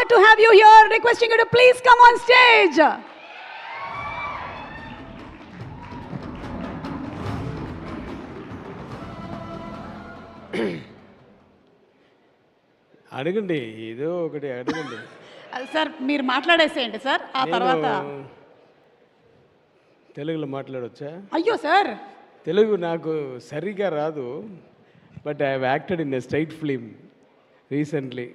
honored to have you here. Requesting you to please come on stage. అడగండి, ఏదో ఒకటి అడగండి. సార్ మీరు మాట్లాడేసేయండి సార్, ఆ తర్వాత తెలుగులో మాట్లాడవచ్చా? అయ్యో సార్, తెలుగు నాకు సరిగా రాదు, but I have acted in a straight film recently.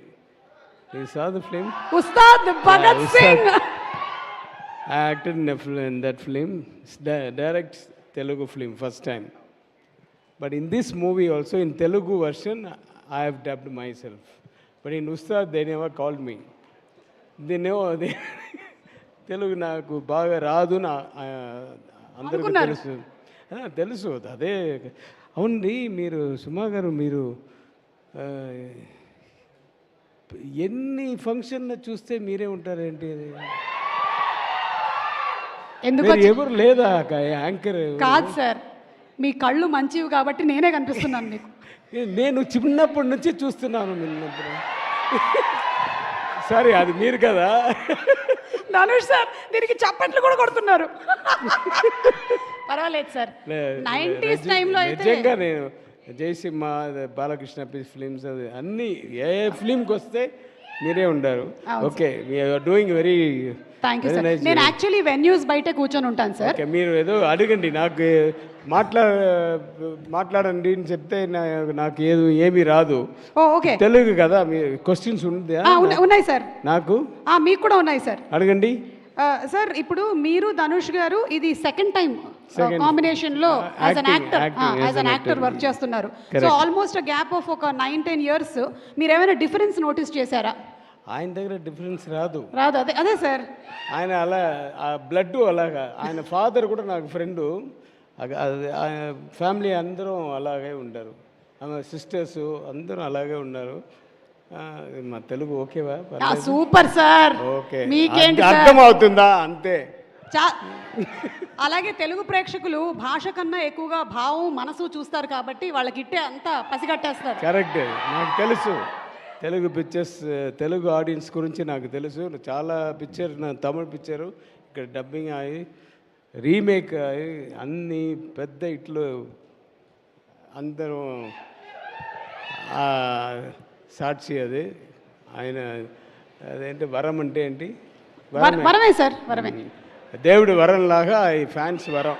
You saw the film Ustaad Bhagat Singh. I acted in that film. It's direct Telugu film, first time. But in this movie also, in Telugu version, I have dubbed myself. But in Ustad, they never called me. They know Telugu నాకు బాగా రాదు నా అందరికీ తెలుసు. తెలుసు అదే. అవునండి, మీరు సుమా గారు, మీరు ఎన్ని ఫంక్షన్ చూస్తే మీరే ఉంటారేంటి? ఎందుకు ఎవరు లేదా యాంకర్? కాదు సార్, మీ కళ్ళు మంచివి కాబట్టి నేనే కనిపిస్తున్నాను మీకు. నేను చిన్నప్పటి నుంచి చూస్తున్నాను నిన్నప్పుడు. సరే, అది మీరు కదా. ధనుష్ సార్ దీనికి చప్పట్లు కూడా కొడుతున్నారు. పర్వాలేదు సార్. 90s టైంలో అయితే నిజంగా నేను జయసింహ, బాలకృష్ణ ఫిలిమ్స్, అది అన్ని ఏ ఫిలింకి వస్తే మీరే ఉండారు. Okay, you're doing very. Thank you sir. నేను యాక్చువల్లీ వెన్యూస్ బయట కూర్చొని ఉంటాను సార్. ఓకే, మీరు ఏదో అడగండి, నాకు మాట్లాడండి అని చెప్తే నాకు ఏమీ రాదు. ఓకే, తెలుగు కదా, మీ క్వశ్చన్స్ ఉన్నాయి సార్. నాకు మీకు కూడా ఉన్నాయి సార్, అడగండి సార్. ఇప్పుడు మీరు ధనుష్ గారు ఇది సెకండ్ టైం కాంబినేషన్ లో యాజ్ అన్ యాక్టర్ వర్క్ చేస్తున్నారు. సో ఆల్మోస్ట్ గ్యాప్ ఆఫ్ ఒక 9-10 years. మీరు ఏమైనా డిఫరెన్స్ నోటీస్ చేశారా? ఆయన దగ్గర డిఫరెన్స్ రాదు. అదే సార్, ఆయన అలా బ్లడ్ అలాగా. ఆయన ఫాదర్ కూడా నాకు ఫ్రెండు, ఫ్యామిలీ అందరం అలాగే ఉంటారు, సిస్టర్స్ అందరూ అలాగే ఉన్నారు. మా తెలుగు ఓకేవా? Super sir. ఓకే, మీకేంటి అర్థం అవుతుందా? అంతే. అలాగే తెలుగు ప్రేక్షకులు భాష కన్నా ఎక్కువగా భావం, మనసు చూస్తారు కాబట్టి వాళ్ళకి ఇట్టే అంతా పసిగట్టేస్తారు. కరెక్ట్, నాకు తెలుసు తెలుగు పిక్చర్స్, తెలుగు ఆడియన్స్ గురించి నాకు తెలుసు. చాలా పిక్చర్, నా తమిళ పిక్చరు ఇక్కడ డబ్బింగ్ అయ్యి రీమేక్ అయ్యి అన్ని పెద్ద ఇట్లు అందరూ సాక్షి. అది ఆయన అదేంటి వరం అంటే ఏంటి? వరమే సార్, వరమే. దేవుడి వరంలాగా ఈ ఫ్యాన్స్ వరం.